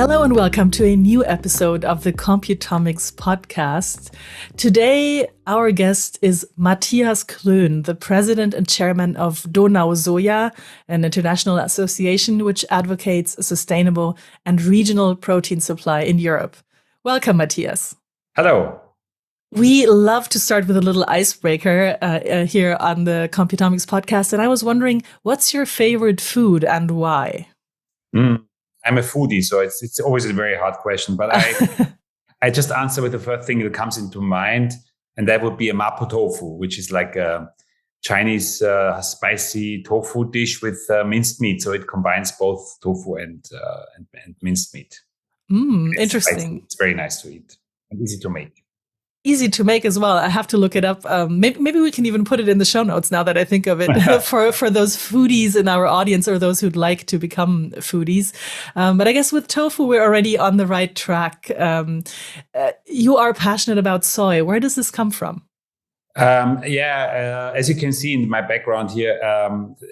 Hello and welcome to a new episode of the Computomics podcast. Today, our guest is Matthias Krön, the president and chairman of Donau Soja, an international association which advocates a sustainable and regional protein supply in Europe. Welcome, Matthias. Hello. We love to start with a little icebreaker here on the Computomics podcast. And I was wondering, what's your favorite food and why? I'm a foodie, so it's always a very hard question. But I just answer with the first thing that comes into mind, and that would be a mapo tofu, which is like a Chinese spicy tofu dish with minced meat. So it combines both tofu and minced meat. Interesting. Spicy. It's very nice to eat and easy to make. Easy to make as well. I have to look it up. Maybe we can even put it in the show notes now that I think of it for those foodies in our audience or those who'd like to become foodies. But I guess with tofu, we're already on the right track. You are passionate about soy. Where does this come from? As you can see in my background here,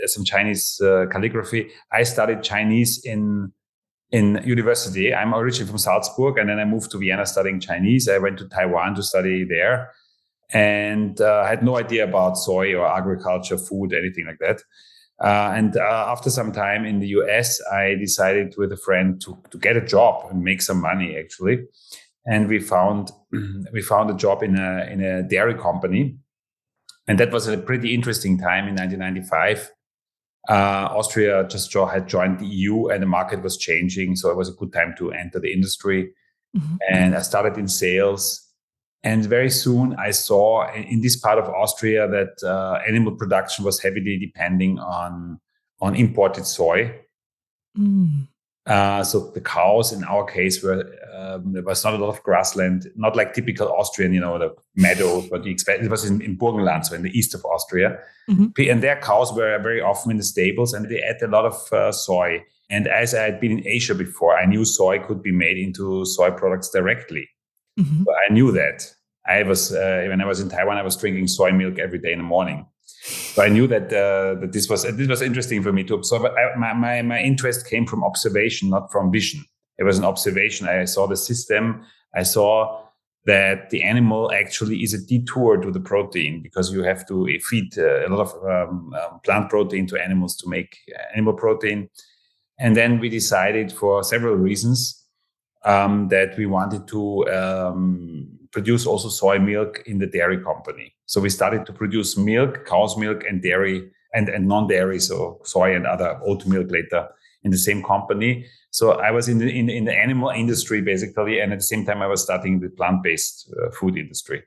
some Chinese calligraphy. I studied Chinese in university. I'm originally from Salzburg, and then I moved to Vienna studying Chinese. I went to Taiwan to study there, and I had no idea about soy or agriculture, food, anything like that. After some time in the US, I decided with a friend to get a job and make some money, actually. And we found a job in a dairy company, and that was a pretty interesting time in 1995. Austria just had joined the EU and the market was changing. So it was a good time to enter the industry. Mm-hmm. And I started in sales. And very soon I saw in this part of Austria that animal production was heavily depending on imported soy. Mm. So the cows, in our case, there was not a lot of grassland, not like typical Austrian, the meadows, what you expect. It was in Burgenland, so in the east of Austria. Mm-hmm. And their cows were very often in the stables, and they ate a lot of soy. And as I had been in Asia before, I knew soy could be made into soy products directly. Mm-hmm. So I knew that. I was when I was in Taiwan, I was drinking soy milk every day in the morning. So I knew that this was interesting for me to observe. My interest came from observation, not from vision. It was an observation. I saw the system. I saw that the animal actually is a detour to the protein, because you have to feed a lot of plant protein to animals to make animal protein. And then we decided, for several reasons, that we wanted to produce also soy milk in the dairy company. So we started to produce milk, cow's milk, and dairy and non-dairy, so soy and other oat milk later, in the same company. So I was in the animal industry basically, and at the same time I was studying the plant-based food industry.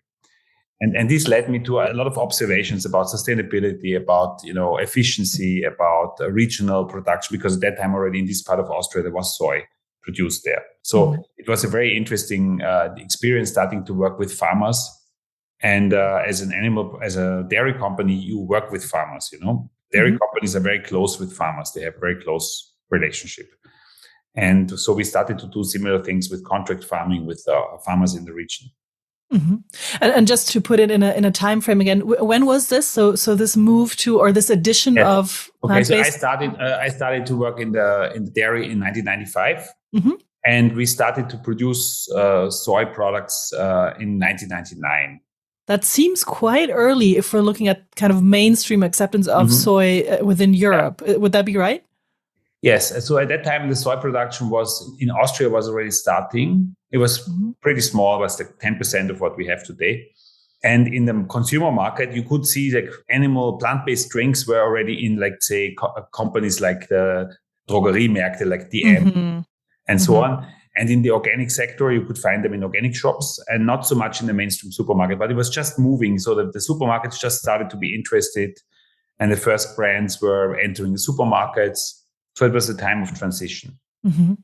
And this led me to a lot of observations about sustainability, about efficiency, about regional production, because at that time already in this part of Austria there was soy produced there. So It was a very interesting experience starting to work with farmers. And as a dairy company, you work with farmers, Dairy companies are very close with farmers. They have very close relationship. And so we started to do similar things with contract farming with farmers in the region. Mm-hmm. And just to put it in a time frame again, when was this? So this move to, or this addition of plant-based? So I started to work in the dairy in 1995, and we started to produce soy products in 1999. That seems quite early if we're looking at kind of mainstream acceptance of soy within Europe. Yeah. Would that be right? Yes. So at that time, the soy production in Austria was already starting. It was pretty small. It was like 10% of what we have today. And in the consumer market, you could see like plant-based drinks were already in, like, say, companies like the Drogeriemärkte, like DM and so on. And in the organic sector, you could find them in organic shops and not so much in the mainstream supermarket, but it was just moving so that the supermarkets just started to be interested, and the first brands were entering the supermarkets. So it was a time of transition. Mm-hmm.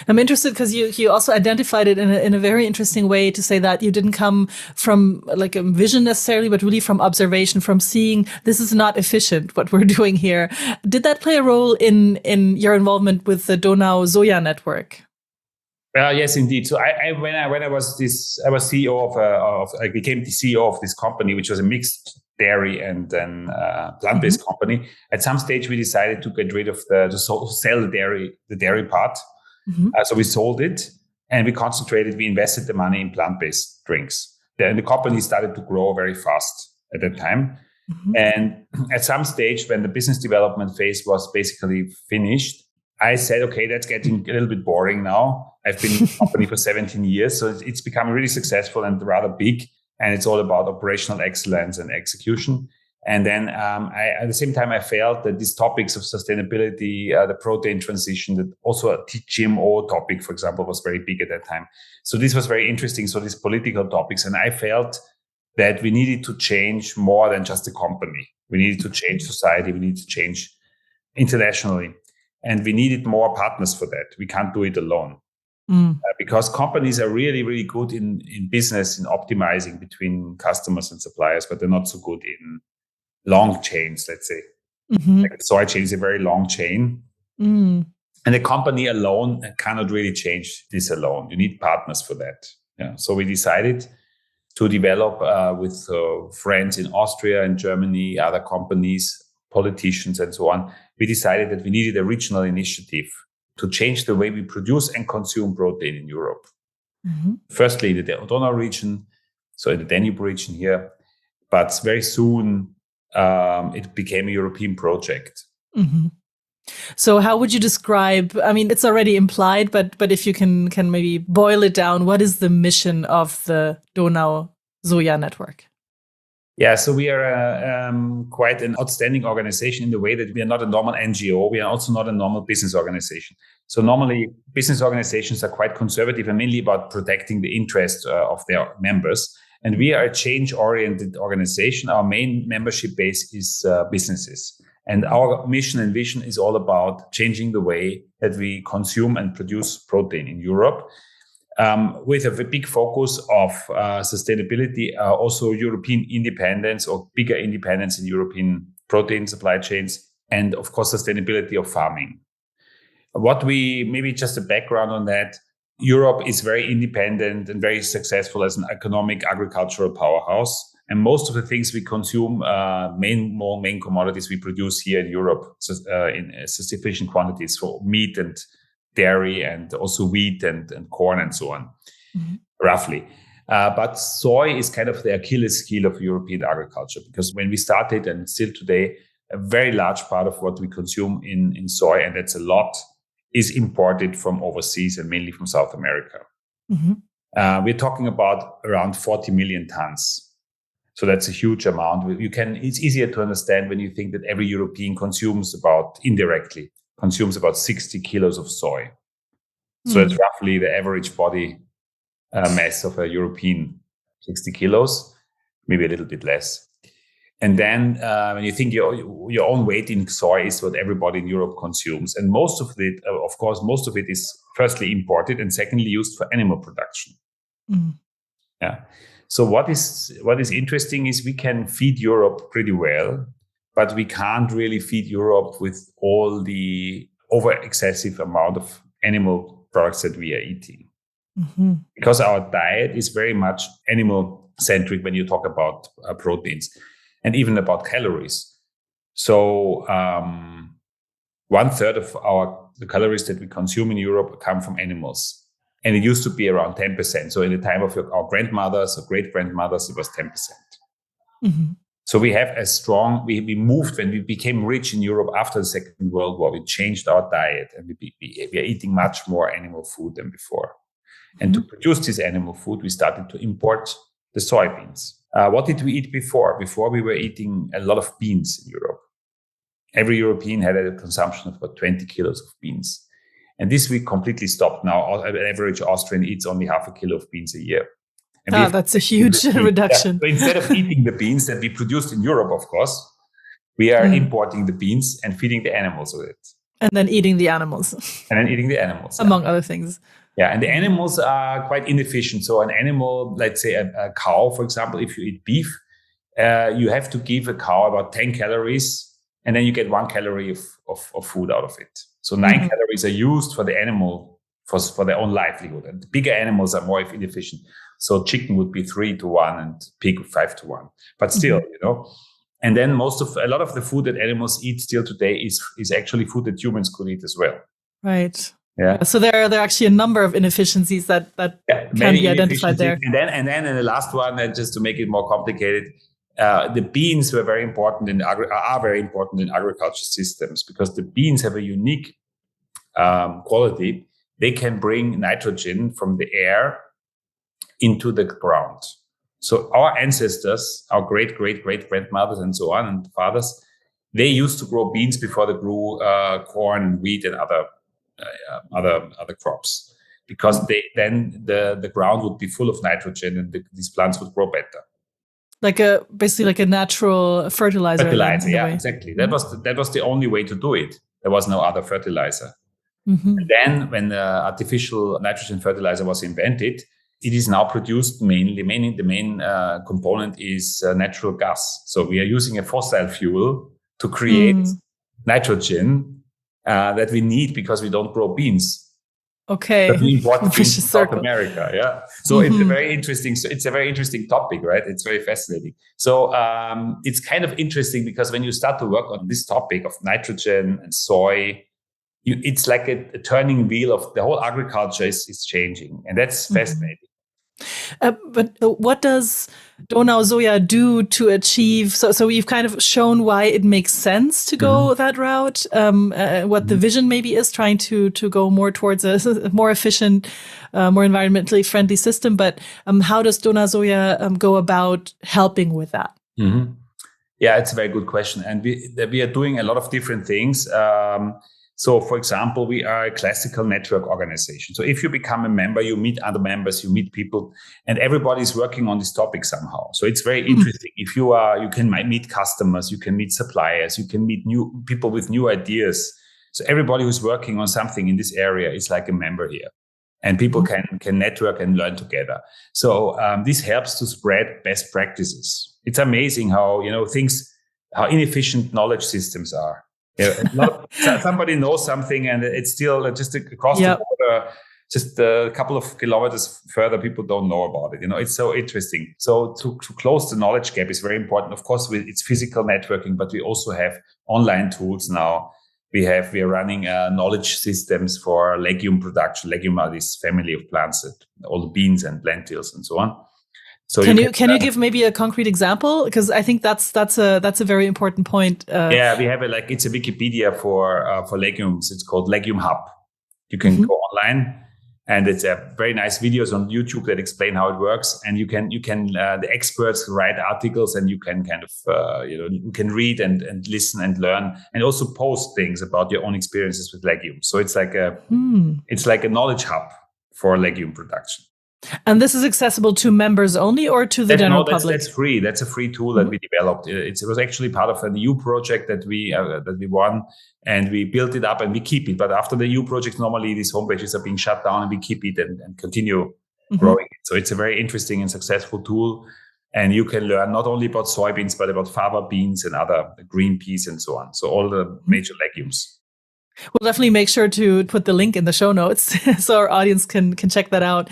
I'm interested because you also identified it in a very interesting way, to say that you didn't come from like a vision necessarily, but really from observation, from seeing this is not efficient, what we're doing here. Did that play a role in your involvement with the Donau Soja network? Yes, indeed. So I was CEO I became the CEO of this company, which was a mixed dairy and then plant-based company. At some stage, we decided to get rid of to sell the dairy part. So we sold it and we concentrated, we invested the money in plant-based drinks. Then the company started to grow very fast at that time. And at some stage when the business development phase was basically finished, I said, okay, that's getting a little bit boring now. I've been in the company for 17 years, so it's become really successful and rather big. And it's all about operational excellence and execution. And then at the same time, I felt that these topics of sustainability, the protein transition, that also a GMO topic, for example, was very big at that time. So this was very interesting. So these political topics. And I felt that we needed to change more than just the company. We needed to change society. We needed to change internationally. And we needed more partners for that. We can't do it alone. Because companies are really, really good in business, in optimizing between customers and suppliers, but they're not so good in long chains, let's say. Like the soy chain is a very long chain. And a company alone cannot really change this alone. You need partners for that. Yeah. So we decided to develop with friends in Austria and Germany, other companies, politicians, and so on. We decided that we needed a regional initiative to change the way we produce and consume protein in Europe. Firstly, in the Donau region, so in the Danube region here, but very soon it became a European project. So how would you describe, I mean, it's already implied, but if you can maybe boil it down, what is the mission of the Donau Soja network? Yeah, so we are quite an outstanding organization in the way that we are not a normal NGO. We are also not a normal business organization. So normally business organizations are quite conservative and mainly about protecting the interests of their members. And we are a change-oriented organization. Our main membership base is businesses. And our mission and vision is all about changing the way that we consume and produce protein in Europe. With a big focus of sustainability, also European independence or bigger independence in European protein supply chains, and of course, sustainability of farming. Maybe just a background on that, Europe is very independent and very successful as an economic agricultural powerhouse. And most of the things we consume, main commodities we produce here in Europe in sufficient quantities for meat and dairy and also wheat and corn and so on, roughly. But soy is kind of the Achilles heel of European agriculture, because when we started and still today, a very large part of what we consume in soy, and that's a lot, is imported from overseas and mainly from South America. We're talking about around 40 million tons. So that's a huge amount. It's easier to understand when you think that every European indirectly consumes about 60 kilos of soy. So it's roughly the average body mass of a European, 60 kilos, maybe a little bit less. And then when you think your own weight in soy is what everybody in Europe consumes. And most of it is firstly imported and secondly used for animal production. Yeah. So what is interesting is we can feed Europe pretty well, but we can't really feed Europe with all the over-excessive amount of animal products that we are eating. Because our diet is very much animal-centric when you talk about proteins and even about calories. So 1/3 of the calories that we consume in Europe come from animals. And it used to be around 10%. So in the time of our grandmothers or great-grandmothers, it was 10%. So we have we moved when we became rich in Europe after the Second World War. We changed our diet and we are eating much more animal food than before. And to produce this animal food, we started to import the soybeans. What did we eat before? Before we were eating a lot of beans in Europe. Every European had a consumption of about 20 kilos of beans. And this we completely stopped now. An average Austrian eats only half a kilo of beans a year. That's a huge reduction. Yeah. So instead of eating the beans that we produced in Europe, of course, we are importing the beans and feeding the animals with it. And then eating the animals. Among other things. Yeah, and the animals are quite inefficient. So an animal, let's say a cow, for example, if you eat beef, you have to give a cow about 10 calories, and then you get 1 calorie of food out of it. So 9 calories are used for the animal for their own livelihood. And the bigger animals are more inefficient. So chicken would be 3-1 and pig 5-1. But still, And then a lot of the food that animals eat still today is actually food that humans could eat as well. Right. Yeah. So there are actually a number of inefficiencies that can be identified there. And then in the last one, and just to make it more complicated, the beans are very important in agriculture systems, because the beans have a unique quality. They can bring nitrogen from the air into the ground. So our ancestors, our great grandmothers and so on, and fathers, they used to grow beans before they grew corn and wheat and other crops, because the ground would be full of nitrogen and these plants would grow better. Basically like a natural fertilizer. Yeah, exactly. Mm-hmm. That was the only way to do it. There was no other fertilizer. Mm-hmm. And then when artificial nitrogen fertilizer was invented, it is now produced mainly. The main component is natural gas. So we are using a fossil fuel to create nitrogen that we need because we don't grow beans. Okay. But we import beans from South America. Yeah. So it's a very interesting. So it's a very interesting topic, right? It's very fascinating. So it's kind of interesting because when you start to work on this topic of nitrogen and soy, it's like a turning wheel of the whole agriculture is changing, and that's fascinating. But what does Donau Soja do to achieve? So we've kind of shown why it makes sense to go that route. What the vision maybe is, trying to go more towards a more efficient, more environmentally friendly system. But how does Donau Soja go about helping with that? Mm-hmm. Yeah, it's a very good question, and we are doing a lot of different things. So, for example, we are a classical network organization. So if you become a member, you meet other members, you meet people, and everybody's working on this topic somehow. So it's very interesting. If you can meet customers, you can meet suppliers, you can meet new people with new ideas. So everybody who's working on something in this area is like a member here. And people can network and learn together. So this helps to spread best practices. It's amazing how inefficient knowledge systems are. Somebody knows something and it's still just across the border, just a couple of kilometers further, people don't know about it. It's so interesting. So to close the knowledge gap is very important. Of course, it's physical networking, but we also have online tools now. We are running knowledge systems for legume production. Legume are this family of plants, all the beans and lentils and so on. So can you give maybe a concrete example? Because I think that's a very important point. Yeah, we have it's a Wikipedia for legumes. It's called Legume Hub. You can go online, and it's very nice videos on YouTube that explain how it works. And you can the experts write articles, and you can kind of you can read and listen and learn, and also post things about your own experiences with legumes. So it's like a knowledge hub for legume production. And this is accessible to members only, or to the general public? That's free. That's a free tool that we developed. It was actually part of a EU project that we won, and we built it up and we keep it. But after the EU project, normally these homepages are being shut down, and we keep it and continue growing it. So it's a very interesting and successful tool, and you can learn not only about soybeans but about fava beans and other green peas and so on. So all the major legumes. We'll definitely make sure to put the link in the show notes so our audience can check that out.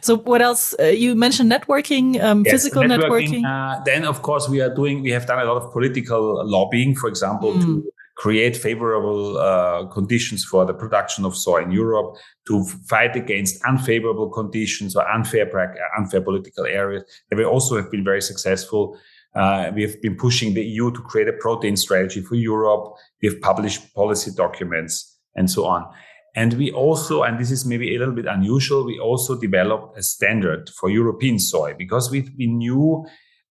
So what else? You mentioned networking, physical networking. Then, of course, we have done a lot of political lobbying, for example, to create favorable conditions for the production of soy in Europe, to fight against unfavorable conditions or unfair political areas. And we also have been very successful. We have been pushing the EU to create a protein strategy for Europe. We have published policy documents and so on. And we also, and this is maybe a little bit unusual, we also developed a standard for European soy, because we knew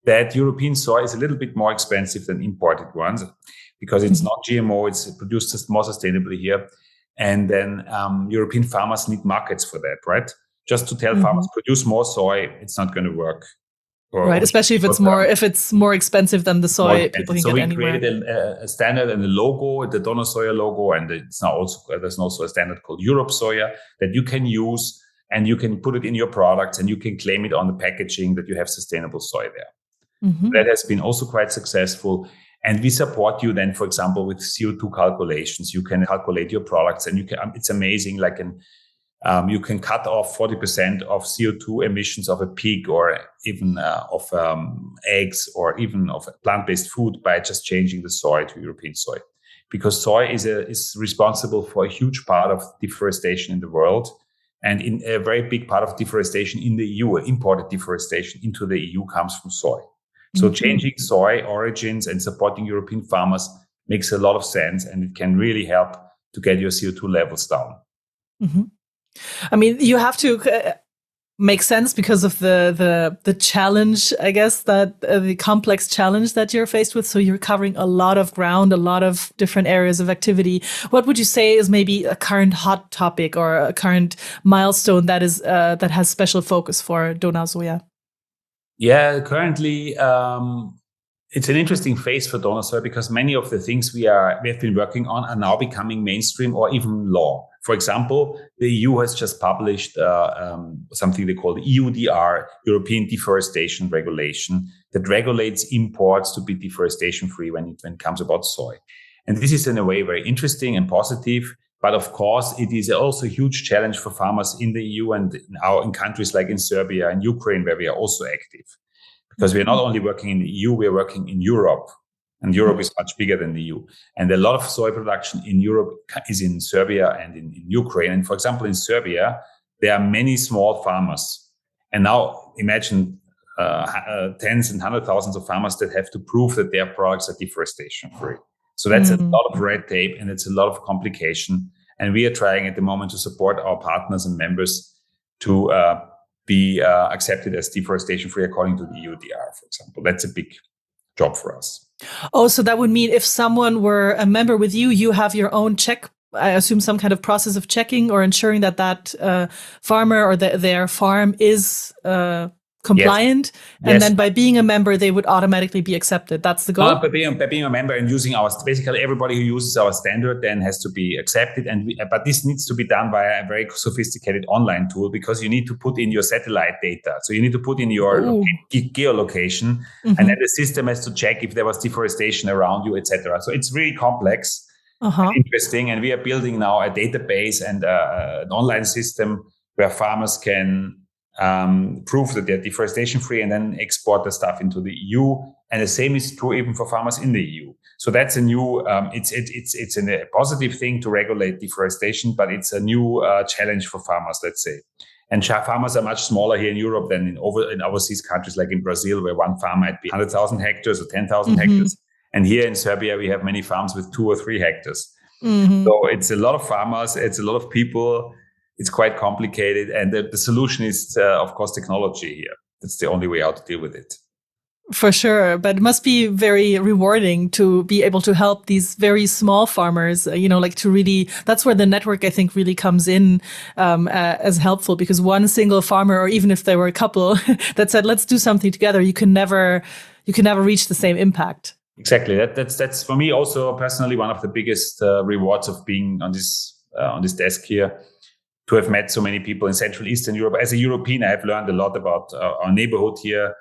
that European soy is a little bit more expensive than imported ones, because it's not GMO, it's produced more sustainably here. And then European farmers need markets for that, right? Just to tell farmers, produce more soy, it's not going to work. Right, especially if it's more expensive than the soy people can get anywhere. So we created a standard and a logo, the Donau Soya logo, and there's also a standard called Europe Soya that you can use, and you can put it in your products, and you can claim it on the packaging that you have sustainable soy there. That has been also quite successful. And we support you then, for example, with CO2 calculations. You can calculate your products, and it's amazing. You can cut off 40% of CO2 emissions of a pig, or even of eggs, or even of plant-based food by just changing the soy to European soy. because soy is responsible for a huge part of deforestation in the world. And in a very big part of deforestation in the EU, imported deforestation into the EU comes from soy. So changing soy origins and supporting European farmers makes a lot of sense, and it can really help to get your CO2 levels down. I mean, you have to make sense because of the challenge, I guess, that the complex challenge that you're faced with. So you're covering a lot of ground, a lot of different areas of activity. What would you say is maybe a current hot topic or a current milestone that is that has special focus for Donau Soja? Yeah, currently it's an interesting phase for Donau Soja because many of the things we have been working on are now becoming mainstream or even law. For example, the EU has just published something they call the EUDR, European Deforestation Regulation, that regulates imports to be deforestation-free when it comes about soy. And this is in a way very interesting and positive. But of course, it is also a huge challenge for farmers in the EU and now in countries like in Serbia and Ukraine, where we are also active. Because we are not only working in the EU, we are working in Europe. And Europe is much bigger than the EU. And a lot of soy production in Europe is in Serbia and in Ukraine. And for example, in Serbia, there are many small farmers. And now imagine tens and hundred thousands of farmers that have to prove that their products are deforestation free. So that's a lot of red tape and it's a lot of complication. And we are trying at the moment to support our partners and members to be accepted as deforestation free according to the EUDR, for example. That's a big job for us. Oh, so that would mean if someone were a member with you, you have your own check, I assume some kind of process of checking or ensuring that farmer or their farm is compliant. Yes. And then by being a member, they would automatically be accepted. That's the goal? By being a member and using basically everybody who uses our standard then has to be accepted. But this needs to be done by a very sophisticated online tool because you need to put in your satellite data. So you need to put in your geolocation and then the system has to check if there was deforestation around you, etc. So it's really complex and interesting. And we are building now a database and an online system where farmers can prove that they're deforestation free and then export the stuff into the EU. And the same is true even for farmers in the EU. So that's a new, it's a positive thing to regulate deforestation, but it's a new challenge for farmers, let's say. And farmers are much smaller here in Europe than in overseas countries like in Brazil, where one farm might be 100,000 hectares or 10,000 hectares. And here in Serbia, we have many farms with 2 or 3 hectares. So it's a lot of farmers, it's a lot of people. It's quite complicated. And the solution is, of course, technology here. That's the only way how to deal with it. For sure. But it must be very rewarding to be able to help these very small farmers, like to really, that's where the network, I think, really comes in as helpful, because one single farmer, or even if there were a couple that said, let's do something together, you can never reach the same impact. Exactly. That's for me also personally one of the biggest rewards of being on this desk here. To have met so many people in Central Eastern Europe. As a European, I have learned a lot about our neighborhood here.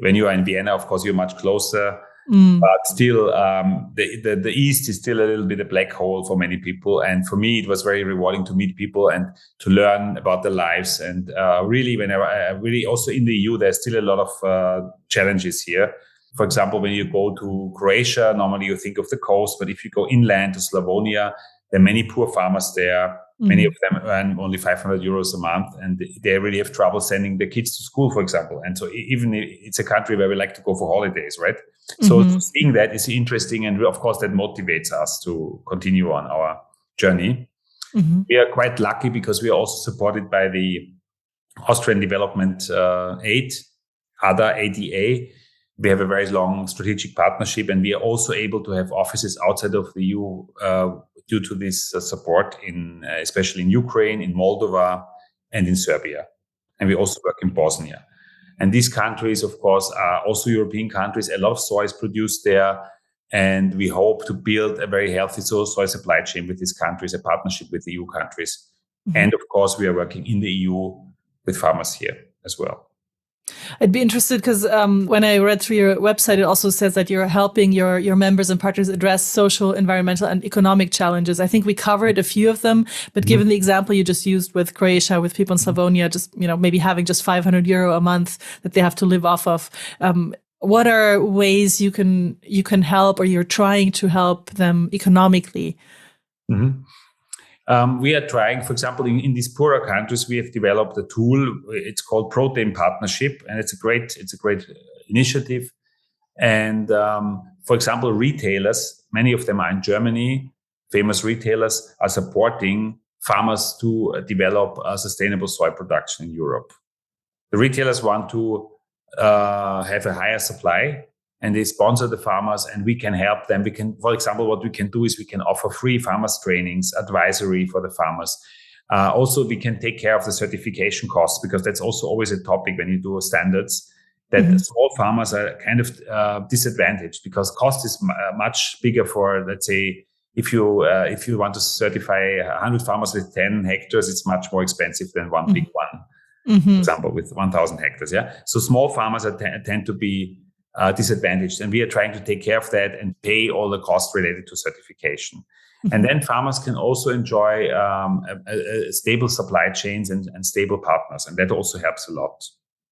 When you are in Vienna, of course, you're much closer. But still, the East is still a little bit a black hole for many people. And for me, it was very rewarding to meet people and to learn about their lives. And really also in the EU, there's still a lot of challenges here. For example, when you go to Croatia, normally you think of the coast. But if you go inland to Slavonia, there are many poor farmers there. Many of them earn only 500 euros a month, and they really have trouble sending their kids to school, for example. And so even it's a country where we like to go for holidays, right? So seeing that is interesting. And of course, that motivates us to continue on our journey. We are quite lucky because we are also supported by the Austrian Development Aid, ADA. We have a very long strategic partnership, and we are also able to have offices outside of the EU due to this support, especially in Ukraine, in Moldova, and in Serbia. And we also work in Bosnia. And these countries, of course, are also European countries. A lot of soy is produced there. And we hope to build a very healthy soy supply chain with these countries, a partnership with the EU countries. And of course, we are working in the EU with farmers here as well. I'd be interested because when I read through your website, it also says that you're helping your members and partners address social, environmental, and economic challenges. I think we covered a few of them, but given the example you just used with Croatia, with people in Slavonia, just maybe having just 500 euro a month that they have to live off of, what are ways you can help, or you're trying to help them economically? We are trying, for example, in these poorer countries, we have developed a tool. It's called Protein Partnership, and it's a great initiative. And for example, retailers, many of them are in Germany, famous retailers are supporting farmers to develop a sustainable soy production in Europe. The retailers want to have a higher supply, and they sponsor the farmers, and we can help them. We can, for example, what we can do is we can offer free farmers trainings, advisory for the farmers. Also, we can take care of the certification costs, because that's also always a topic when you do standards, that small farmers are kind of disadvantaged, because cost is much bigger for, let's say, if you want to certify 100 farmers with 10 hectares, it's much more expensive than one big one, for example, with 1,000 hectares. Yeah. So small farmers tend to be disadvantaged, and we are trying to take care of that and pay all the costs related to certification. And then farmers can also enjoy a stable supply chains and stable partners, and that also helps a lot.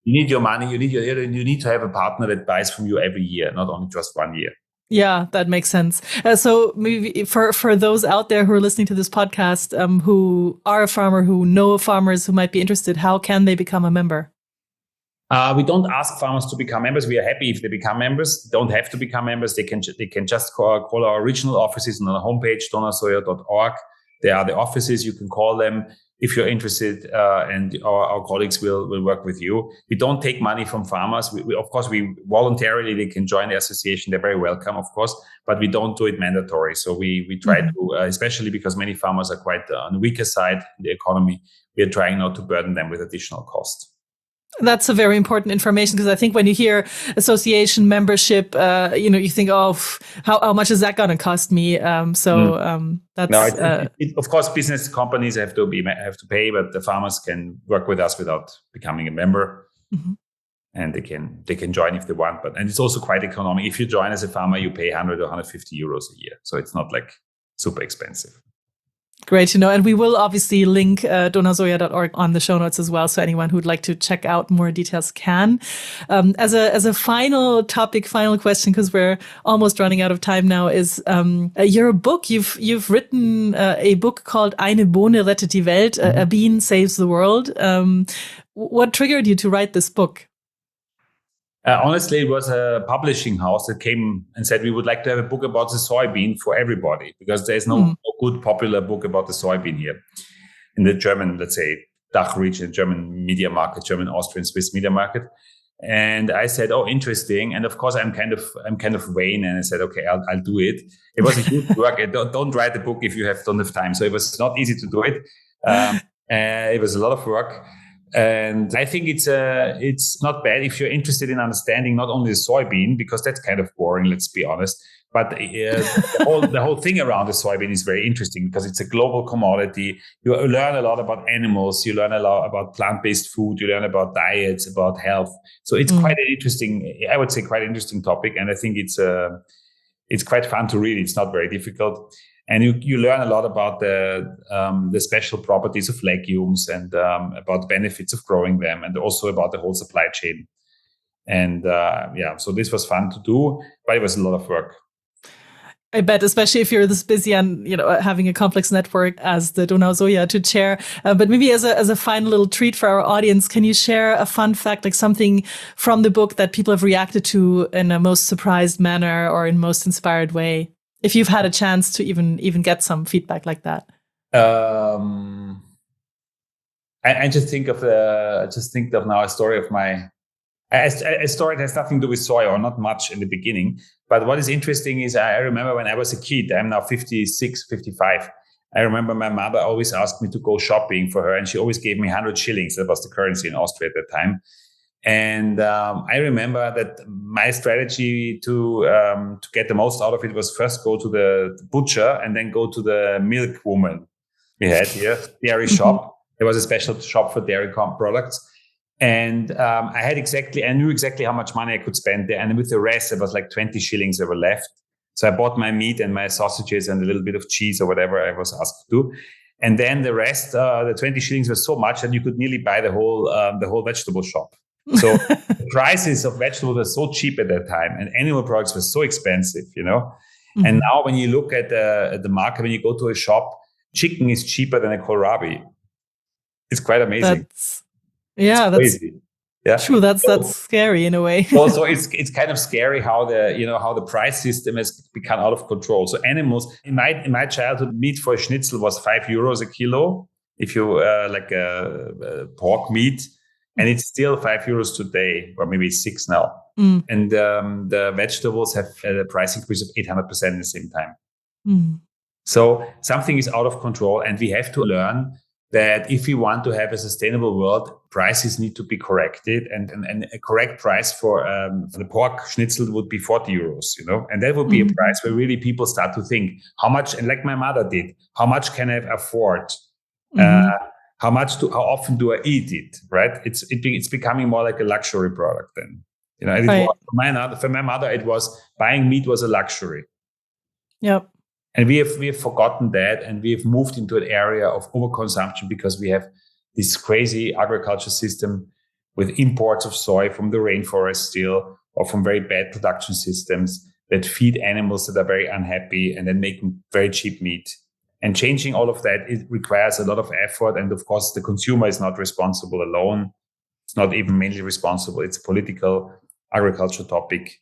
You need your money. You need to have a partner that buys from you every year, not only just 1 year. Yeah, that makes sense. So maybe for those out there who are listening to this podcast, who are a farmer, who know farmers who might be interested, how can they become a member? We don't ask farmers to become members. We are happy if they become members. They don't have to become members. They can just call our regional offices on our homepage, donausoja.org. There are the offices. You can call them if you're interested, and our colleagues will work with you. We don't take money from farmers. We of course, we voluntarily, they can join the association. They're very welcome, of course, but we don't do it mandatory. So we try to, especially because many farmers are quite on the weaker side in the economy, we are trying not to burden them with additional costs. That's a very important information, because I think when you hear association membership, you think, oh, how much is that going to cost me? That's no. Of course, business companies have to pay, but the farmers can work with us without becoming a member, and they can join if they want. And it's also quite economic. If you join as a farmer, you pay 100 or 150 euros a year, so it's not like super expensive. Great to know. And we will obviously link donausoja.org on the show notes as well, so anyone who'd like to check out more details can. As a final topic, final question, because we're almost running out of time now, is your book. You've written a book called Eine Bohne rettet die Welt, A Bean Saves the World. What triggered you to write this book? Honestly, it was a publishing house that came and said, we would like to have a book about the soybean for everybody, because there's no good popular book about the soybean here in the German, let's say, DACH region, German media market, German, Austrian, Swiss media market. And I said, oh, interesting. And of course, I'm kind of vain, and I said, okay, I'll do it. It was a huge work. Don't write a book if you don't have time. So it was not easy to do it. It was a lot of work. And I think it's not bad if you're interested in understanding not only the soybean, because that's kind of boring, let's be honest, but the whole thing around the soybean is very interesting, because it's a global commodity. You learn a lot about animals, you learn a lot about plant-based food, you learn about diets, about health. So it's quite an interesting, I would say, quite interesting topic, and I think it's quite fun to read. It's not very difficult. And you learn a lot about the special properties of legumes, and about the benefits of growing them, and also about the whole supply chain. And so this was fun to do, but it was a lot of work. I bet, especially if you're this busy and having a complex network as the Donau Soja to chair. But maybe as a final little treat for our audience, can you share a fun fact, like something from the book that people have reacted to in a most surprised manner or in most inspired way? If you've had a chance to even get some feedback like that. I just think of now a story of a story that has nothing to do with soy, or not much in the beginning. But what is interesting is I remember when I was a kid, I'm now 56, 55. I remember my mother always asked me to go shopping for her, and she always gave me 100 shillings. That was the currency in Austria at that time. And I remember that my strategy to get the most out of it was first go to the butcher, and then go to the milk woman we had here, dairy shop. There was a special shop for dairy products. And I knew exactly how much money I could spend there. And with the rest, it was like 20 shillings that were left. So I bought my meat and my sausages and a little bit of cheese or whatever I was asked to do. And then the rest, the 20 shillings was so much that you could nearly buy the whole vegetable shop. So the prices of vegetables were so cheap at that time, and animal products were so expensive, And now when you look at the market, when you go to a shop, chicken is cheaper than a kohlrabi. It's quite amazing. That's crazy. Yeah, true. That's scary in a way. So it's kind of scary how the price system has become out of control. So animals in my childhood, meat for a schnitzel was €5 a kilo if you like pork meat, and it's still €5 today, or maybe 6 now. And the vegetables have a price increase of 800% at the same time. So something is out of control, and we have to learn that if we want to have a sustainable world, prices need to be corrected, and a correct price for the pork schnitzel would be €40, and that would be a price where really people start to think how much, and like my mother did, how much can I afford? How often do I eat it? Right? It's becoming more like a luxury product then. And for my mother, it was buying meat was a luxury. Yep. And we have forgotten that, and we have moved into an area of overconsumption because we have this crazy agriculture system with imports of soy from the rainforest still, or from very bad production systems that feed animals that are very unhappy and then make very cheap meat. And changing all of that, it requires a lot of effort. And of course, the consumer is not responsible alone. It's not even mainly responsible. It's a political agriculture topic.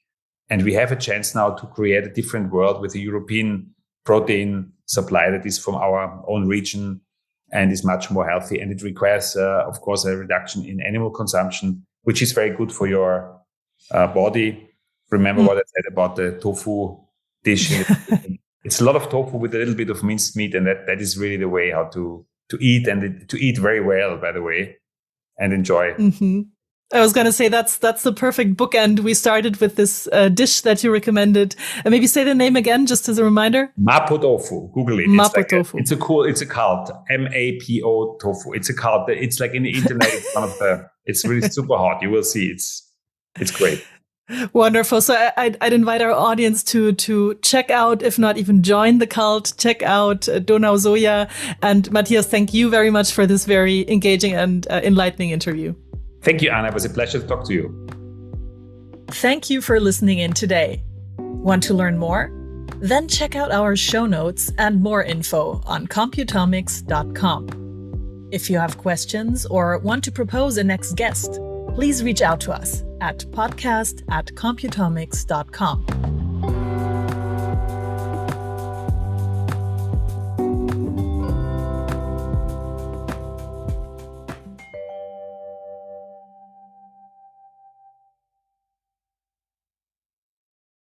And we have a chance now to create a different world with a European protein supply that is from our own region and is much more healthy. And it requires, of course, a reduction in animal consumption, which is very good for your body. Remember what I said about the tofu dish. It's a lot of tofu with a little bit of minced meat, and that is really the way how to eat, and to eat very well, by the way, and enjoy. I was going to say that's the perfect bookend. We started with this dish that you recommended. Maybe say the name again, just as a reminder. Mapo tofu. Google it. Mapo tofu. It's a cult. MAPO tofu. It's a cult. It's like in the internet. It's really super hot. You will see. It's great. Wonderful. So I'd invite our audience to check out, if not even join the cult, check out Donau Soja. And Matthias, thank you very much for this very engaging and enlightening interview. Thank you, Anna. It was a pleasure to talk to you. Thank you for listening in today. Want to learn more? Then check out our show notes and more info on computomics.com. If you have questions or want to propose a next guest, please reach out to us at podcast@computomics.com.